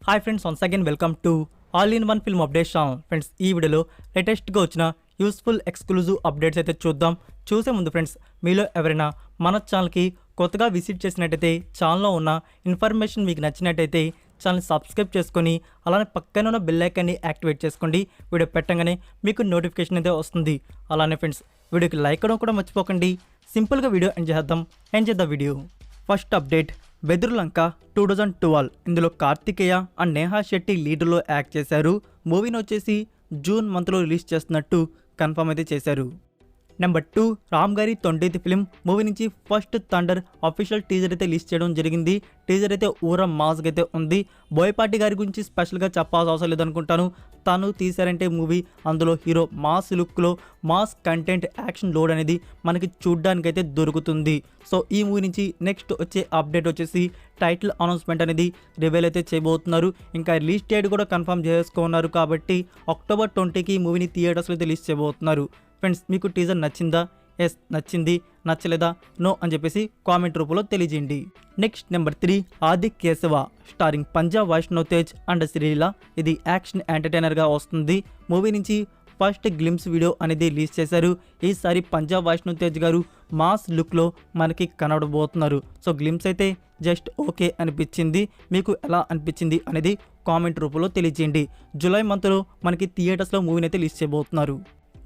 Hi friends, once again welcome to all in one film update channel. Friends, ఈ వీడియోలో లేటెస్ట్గా వచ్చిన useful exclusive updates అయితే చూద్దాం. చూసే ముందు ఫ్రెండ్స్, మీలో ఎవరైనా మన ఛానల్కి కొత్తగా విజిట్ చేసినట్టయితే ఛానల్లో ఉన్న ఇన్ఫర్మేషన్ మీకు నచ్చినట్టయితే ఛానల్ సబ్స్క్రైబ్ చేసుకొని అలానే పక్కన ఉన్న బెల్ ఐకాన్ని యాక్టివేట్ చేసుకోండి. వీడియో పెట్టగానే మీకు నోటిఫికేషన్ అయితే వస్తుంది. అలానే ఫ్రెండ్స్, వీడియోకి లైక్ అవ్వడం కూడా మర్చిపోకండి. సింపుల్గా వీడియో ఎంజాయ్ చేద్దాం వీడియో. First update, Bedurulanka 2012. ఇందులో కార్తికేయ అండ్ నేహా శెట్టి లీడర్లో యాక్ట్ చేశారు. మూవీని వచ్చేసి జూన్ మంత్లో రిలీజ్ చేస్తున్నట్టు కన్ఫర్మ్ అయితే చేశారు. నెంబర్ 2, రామ్ గారి 20th ఫిలిం మూవీ నుంచి ఫస్ట్ థండర్ అఫీషియల్ టీజర్ అయితే రిలీజ్ చేయడం జరిగింది. టీజర్ అయితే ఊర మాస్క్ అయితే ఉంది. బోయపాటి గారి గురించి స్పెషల్గా చెప్పాల్సిన అవసరం లేదనుకుంటాను. తను తీశారంటే మూవీ, అందులో హీరో మాస్ లుక్లో మాస్ కంటెంట్ యాక్షన్ లోడ్ అనేది మనకి చూడ్డానికైతే దొరుకుతుంది. సో ఈ మూవీ నుంచి నెక్స్ట్ వచ్చే అప్డేట్ వచ్చేసి టైటిల్ అనౌన్స్మెంట్ అనేది రివీల్ అయితే చేయబోతున్నారు. ఇంకా రిలీజ్ డేట్ కూడా కన్ఫర్మ్ చేసుకున్నారు కాబట్టి October 20కి ఈ మూవీని థియేటర్స్లో అయితే రిలీజ్ చేయబోతున్నారు. ఫ్రెండ్స్, మీకు టీజర్ నచ్చిందా? ఎస్ నచ్చింది, నచ్చలేదా నో అని చెప్పేసి కామెంట్ రూపంలో తెలియజేయండి. నెక్స్ట్ నెంబర్ 3, ఆది కేశవ స్టారింగ్ పంజాబ్ వైష్ణవ్ తేజ్ అండ్ శ్రీలీల. ఇది యాక్షన్ ఎంటర్టైనర్గా వస్తుంది. మూవీ నుంచి ఫస్ట్ గ్లిమ్స్ వీడియో అనేది రిలీజ్ చేశారు. ఈసారి పంజాబ్ వైష్ణవ్ తేజ్ గారు మాస్ లుక్లో మనకి కనబడబోతున్నారు. సో గ్లిమ్స్ అయితే జస్ట్ ఓకే అనిపించింది. మీకు ఎలా అనిపించింది అనేది కామెంట్ రూపంలో తెలియజేయండి. జూలై మంత్లో మనకి థియేటర్స్లో మూవీని అయితే రిలీజ్ చేయబోతున్నారు.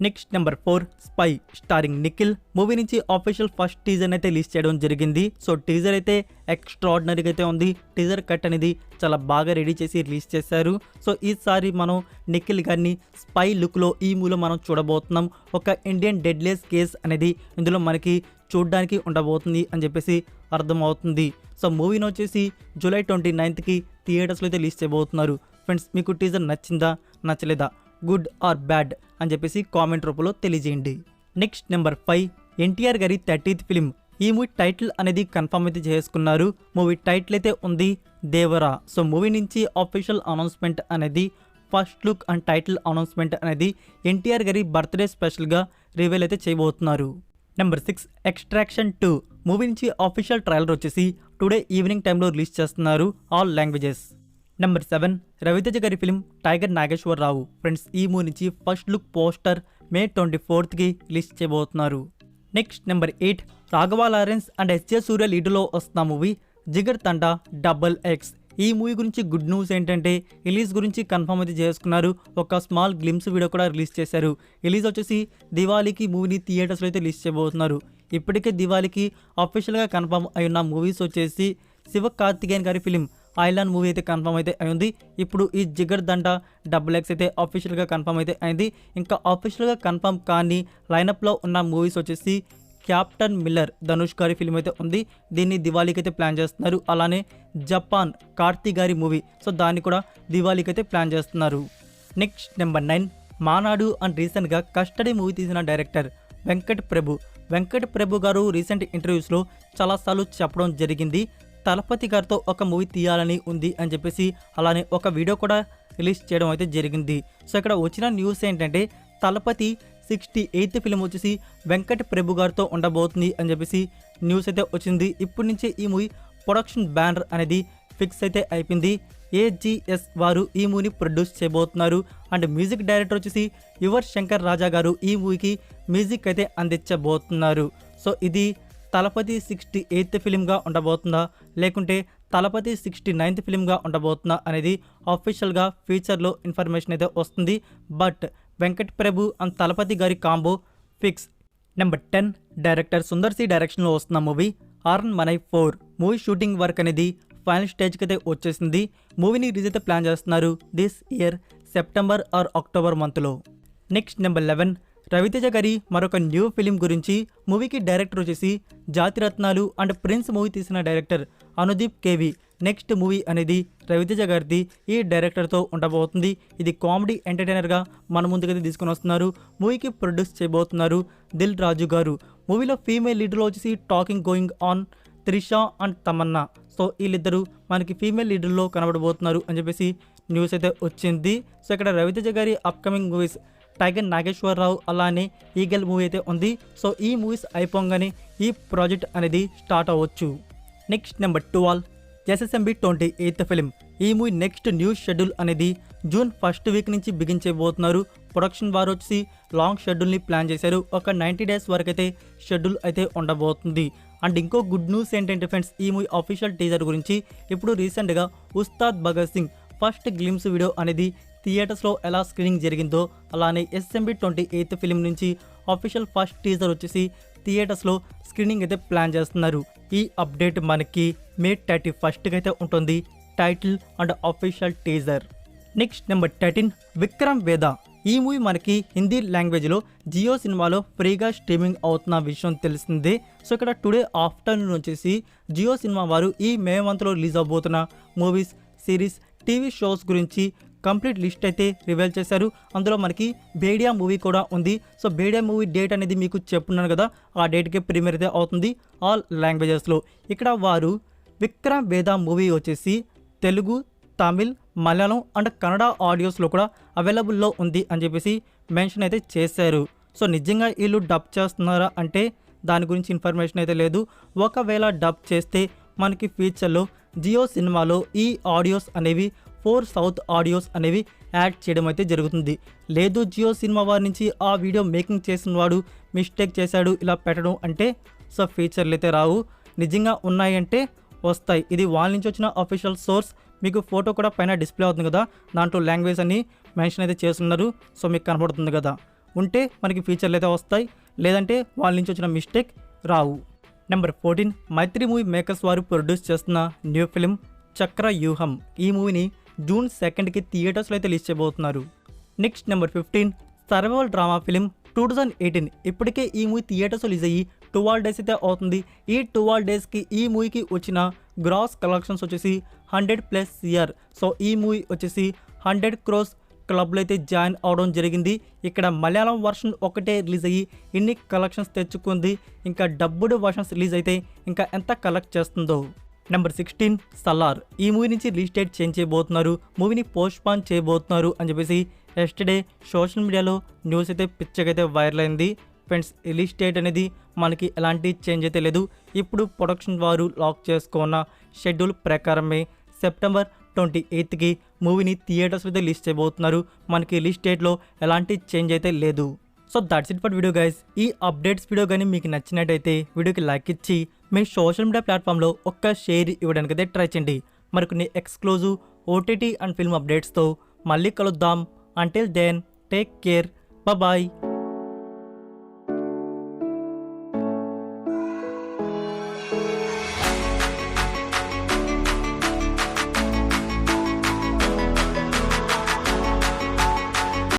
Next number 4, spy starring Nikhil. Movie నుంచి ఆఫీషియల్ ఫస్ట్ టీజర్ అయితే రిలీజ్ చేయడం జరిగింది. సో టీజర్ అయితే ఎక్స్ట్రాడినరీగా అయితే ఉంది. టీజర్ కట్ అనేది చాలా బాగా రెడీ చేసి రిలీజ్ చేశారు. సో ఈసారి మనం నిఖిల్ గారిని స్పై లుక్లో ఈ మూవీలో మనం చూడబోతున్నాం. ఒక ఇండియన్ డెడ్లెస్ కేస్ అనేది ఇందులో మనకి చూడడానికి ఉండబోతుంది అని చెప్పేసి అర్థమవుతుంది. సో మూవీని వచ్చేసి July 29కి థియేటర్స్లో అయితే రిలీజ్ చేయబోతున్నారు. ఫ్రెండ్స్, మీకు టీజర్ నచ్చిందా, నచ్చలేదా, గుడ్ ఆర్ బ్యాడ్ అని చెప్పేసి కామెంట్ రూపంలో తెలియజేయండి. నెక్స్ట్ నెంబర్ 5, ఎన్టీఆర్ గారి 30th ఫిలిం. ఈ మూవీ టైటిల్ అనేది కన్ఫర్మ్ అయితే చేసుకున్నారు. మూవీ టైటిల్ అయితే ఉంది దేవరా. సో మూవీ నుంచి ఆఫీషియల్ అనౌన్స్మెంట్ అనేది first look and title announcement అనేది ఎన్టీఆర్ గారి బర్త్డే స్పెషల్గా రివీల్ అయితే చేయబోతున్నారు. నెంబర్ 6, ఎక్స్ట్రాక్షన్ 2 మూవీ నుంచి ఆఫీషియల్ ట్రైలర్ వచ్చేసి టుడే ఈవినింగ్ టైంలో రిలీజ్ చేస్తున్నారు, ఆల్ లాంగ్వేజెస్. నెంబర్ 7, రవితేజ గారి ఫిలిం టైగర్ నాగేశ్వరరావు. ఫ్రెండ్స్, ఈ మూవీ నుంచి ఫస్ట్ లుక్ పోస్టర్ May 24కి రిలీజ్ చేయబోతున్నారు. Next number 8, Raghava Lawrence and SJ Suryah లీడర్లో వస్తున్న మూవీ జిగర్ తండా XX. ఈ మూవీ గురించి గుడ్ న్యూస్ ఏంటంటే రిలీజ్ గురించి కన్ఫర్మ్ అయితే చేసుకున్నారు. ఒక స్మాల్ గ్లిమ్స్ వీడియో కూడా రిలీజ్ చేశారు. రిలీజ్ వచ్చేసి దివాళీకి మూవీని థియేటర్స్లో అయితే రిలీజ్ చేయబోతున్నారు. ఇప్పటికే దివాళీకి అఫీషియల్గా కన్ఫర్మ్ అయిన మూవీస్ వచ్చేసి శివకార్తికేయన్ గారి ఫిలిం ఐలాండ్ మూవీ అయితే కన్ఫర్మ్ అయితే అయింది. ఇప్పుడు ఈ జిగర్ దండ XX అయితే అఫీషియల్గా కన్ఫర్మ్ అయితే అయింది. ఇంకా అఫీషియల్గా కన్ఫర్మ్ కానీ లైనప్లో ఉన్న మూవీస్ వచ్చేసి క్యాప్టెన్ మిల్లర్ ధనుష్ గారి ఫిలిం అయితే ఉంది. దీన్ని దివాళీకి అయితే ప్లాన్ చేస్తున్నారు. అలానే జపాన్ కార్తీ గారి మూవీ, సో దాన్ని కూడా దివాళీకి అయితే ప్లాన్ చేస్తున్నారు. నెక్స్ట్ నెంబర్ 9, మానాడు అండ్ రీసెంట్గా కస్టడీ మూవీ తీసిన డైరెక్టర్ వెంకట్ ప్రభు గారు రీసెంట్ ఇంటర్వ్యూస్లో చాలాసార్లు చెప్పడం జరిగింది, తలపతి గారితో ఒక మూవీ తీయాలని ఉంది అని చెప్పేసి. అలానే ఒక వీడియో కూడా రిలీజ్ చేయడం అయితే జరిగింది. సో ఇక్కడ వచ్చిన న్యూస్ ఏంటంటే తలపతి 68th ఫిలిం వచ్చేసి వెంకట్ ప్రభు గారితో ఉండబోతుంది అని చెప్పేసి న్యూస్ అయితే వచ్చింది. ఇప్పటి నుంచే ఈ మూవీ ప్రొడక్షన్ బ్యానర్ అనేది ఫిక్స్ అయితే అయిపోయింది. AGS వారు ఈ మూవీని ప్రొడ్యూస్ చేయబోతున్నారు. అండ్ మ్యూజిక్ డైరెక్టర్ వచ్చేసి యువర్ శంకర్ రాజా గారు ఈ మూవీకి మ్యూజిక్ అయితే అందించబోతున్నారు. సో ఇది తలపతి 68th ఫిలింగా ఉండబోతుందా లేకుంటే తలపతి 69th ఫిలింగా ఉండబోతుందా అనేది ఆఫీషియల్గా ఫ్యూచర్లో ఇన్ఫర్మేషన్ అయితే వస్తుంది. బట్ వెంకట్ ప్రభు అండ్ తలపతి గారి combo fix. Number 10, director Sundar C డైరెక్షన్లో వస్తున్న movie Aranmanai 4 movie shooting work అనేది ఫైనల్ స్టేజ్కి అయితే వచ్చేసింది. మూవీని రిలీజ్ అయితే ప్లాన్ చేస్తున్నారు this year September or October మంత్లో. నెక్స్ట్ నెంబర్ 11, రవితేజ గారి మరొక న్యూ ఫిలిం గురించి. మూవీకి డైరెక్టర్ వచ్చేసి జాతిరత్నాలు అండ్ ప్రిన్స్ మూవీ తీసిన డైరెక్టర్ అనుదీప్ కేవి. నెక్స్ట్ మూవీ అనేది రవితేజ గారిది ఈ డైరెక్టర్తో ఉండబోతుంది. ఇది కామెడీ ఎంటర్టైనర్గా మన ముందుకైతే తీసుకుని వస్తున్నారు. మూవీకి ప్రొడ్యూస్ చేయబోతున్నారు దిల్ రాజు గారు. మూవీలో ఫీమేల్ లీడర్లో వచ్చేసి talking going on Trisha and Tamannaah. So వీళ్ళిద్దరూ మనకి ఫీమేల్ లీడర్లో కనబడబోతున్నారు అని చెప్పేసి న్యూస్ అయితే వచ్చింది. సో ఇక్కడ రవితేజ గారి అప్కమింగ్ మూవీస్ టైగర్ నాగేశ్వరరావు అలానే ఈగల్ మూవీ అయితే ఉంది. సో ఈ మూవీస్ అయిపోగానే ఈ ప్రాజెక్ట్ అనేది స్టార్ట్ అవ్వచ్చు. Next number 12, SSMB 28th film. ఈ మూవీ నెక్స్ట్ న్యూస్ షెడ్యూల్ అనేది జూన్ ఫస్ట్ వీక్ నుంచి బిగిన్ చేయబోతున్నారు. ప్రొడక్షన్ వారు వచ్చి లాంగ్ షెడ్యూల్ని ప్లాన్ చేశారు. ఒక 90 days వరకు అయితే షెడ్యూల్ అయితే ఉండబోతుంది. అండ్ ఇంకో గుడ్ న్యూస్ ఏంటంటే ఫ్రెండ్స్, ఈ మూవీ అఫీషియల్ టీజర్ గురించి ఇప్పుడు రీసెంట్గా Ustaad Bhagat Singh first glimpse video అనేది థియేటర్స్లో ఎలా స్క్రీనింగ్ జరిగిందో అలానే SMB 28th ఫిలిం నుంచి అఫీషియల్ ఫస్ట్ టీజర్ వచ్చేసి థియేటర్స్లో స్క్రీనింగ్ అయితే ప్లాన్ చేస్తున్నారు. ఈ అప్డేట్ మనకి మే 31st అయితే ఉంటుంది, title and official teaser. Next number 13 Vikram వేద. ఈ మూవీ మనకి హిందీ లాంగ్వేజ్లో జియో సినిమాలో ఫ్రీగా స్ట్రీమింగ్ అవుతున్న విషయం తెలిసిందే. సో ఇక్కడ టుడే ఆఫ్టర్నూన్ వచ్చేసి జియో సినిమా వారు ఈ మే మంత్లో రిలీజ్ అవబోతున్న మూవీస్, సిరీస్, టీవీ షోస్ గురించి కంప్లీట్ లిస్ట్ అయితే రివీల్ చేశారు. అందులో మనకి బేడియా మూవీ కూడా ఉంది. సో బేడియా మూవీ డేట్ అనేది మీకు చెప్పున్నాను కదా, ఆ డేట్కి ప్రీమియర్ అయితే అవుతుంది ఆల్ లాంగ్వేజెస్లో. ఇక్కడ వారు విక్రమ్ వేద మూవీ వచ్చేసి తెలుగు, తమిళ్, మలయాళం అండ్ కన్నడ ఆడియోస్లో కూడా అవైలబుల్లో ఉంది అని చెప్పేసి మెన్షన్ అయితే చేశారు. సో నిజంగా వీళ్ళు డబ్ చేస్తున్నారా అంటే దాని గురించి ఇన్ఫర్మేషన్ అయితే లేదు. ఒకవేళ డబ్ చేస్తే మనకి ఫ్యూచర్లో జియో సినిమాలో ఈ ఆడియోస్ అనేవి 4 సౌత్ ఆడియోస్ అనేవి యాడ్ చేయడం అయితే జరుగుతుంది. లేదు జియో సినిమా వారి నుంచి ఆ వీడియో మేకింగ్ చేసిన వాడు మిస్టేక్ చేశాడు ఇలా పెట్టడం అంటే సో ఫీచర్లు అయితే రావు. నిజంగా ఉన్నాయంటే వస్తాయి. ఇది వాళ్ళ నుంచి వచ్చిన అఫీషియల్ సోర్స్. మీకు ఫోటో కూడా పైన డిస్ప్లే అవుతుంది కదా, దాంట్లో లాంగ్వేజ్ అని మెన్షన్ అయితే చేస్తున్నారు. సో మీకు కనబడుతుంది కదా, ఉంటే మనకి ఫీచర్లు అయితే వస్తాయి, లేదంటే వాళ్ళ నుంచి వచ్చిన మిస్టేక్ రావు. నెంబర్ 14 మైత్రి మూవీ మేకర్స్ వారు ప్రొడ్యూస్ చేస్తున్న న్యూ ఫిలిం చక్ర వ్యూహం. ఈ మూవీని జూన్ 2కి థియేటర్స్లో అయితే రిలీజ్ చేయబోతున్నారు. Next number 15 survival drama film 2018. ఇప్పటికే ఈ మూవీ థియేటర్స్ రిలీజ్ అయ్యి 12 days అయితే అవుతుంది. ఈ 12 daysకి ఈ మూవీకి వచ్చిన గ్రాస్ కలెక్షన్స్ వచ్చేసి 100+ CR. సో ఈ మూవీ వచ్చేసి 100 crores క్లబ్లో అయితే జాయిన్ అవడం జరిగింది. ఇక్కడ మలయాళం వర్షన్ ఒకటే రిలీజ్ అయ్యి ఇన్ని కలెక్షన్స్ తెచ్చుకుంది. ఇంకా డబ్బుడ్ వర్షన్స్ రిలీజ్ అయితే ఇంకా ఎంత కలెక్ట్ చేస్తుందో. నెంబర్ 16 సలార్. ఈ మూవీ నుంచి రిలీజ్ డేట్ చేంజ్ చేయబోతున్నారు, మూవీని పోస్ట్పోన్ చేయబోతున్నారు అని చెప్పేసి ఎస్టర్డే సోషల్ మీడియాలో న్యూస్ అయితే పిచ్చగైతే వైరల్ అయింది. ఫ్రెండ్స్ రిలీజ్ డేట్ అనేది మనకి ఎలాంటి చేంజ్ అయితే లేదు. ఇప్పుడు ప్రొడక్షన్ వారు లాక్ చేసుకున్న షెడ్యూల్ ప్రకారమే సెప్టెంబర్ 28కి మూవీని థియేటర్స్ అయితే రిలీజ్ చేయబోతున్నారు. మనకి రిలీజ్ డేట్లో ఎలాంటి చేంజ్ అయితే లేదు. So that's it for video guys. ఈ అప్డేట్స్ వీడియో కానీ మీకు నచ్చినట్టయితే వీడియోకి లైక్ ఇచ్చి మీ సోషల్ మీడియా ప్లాట్ఫామ్లో ఒక్క షేర్ ఇవ్వడానికి అయితే ట్రై చేయండి. మరికొన్ని ఎక్స్క్లూజివ్ OTT అండ్ ఫిల్మ్ అప్డేట్స్తో మళ్ళీ కలుద్దాం. Until then take care, bye.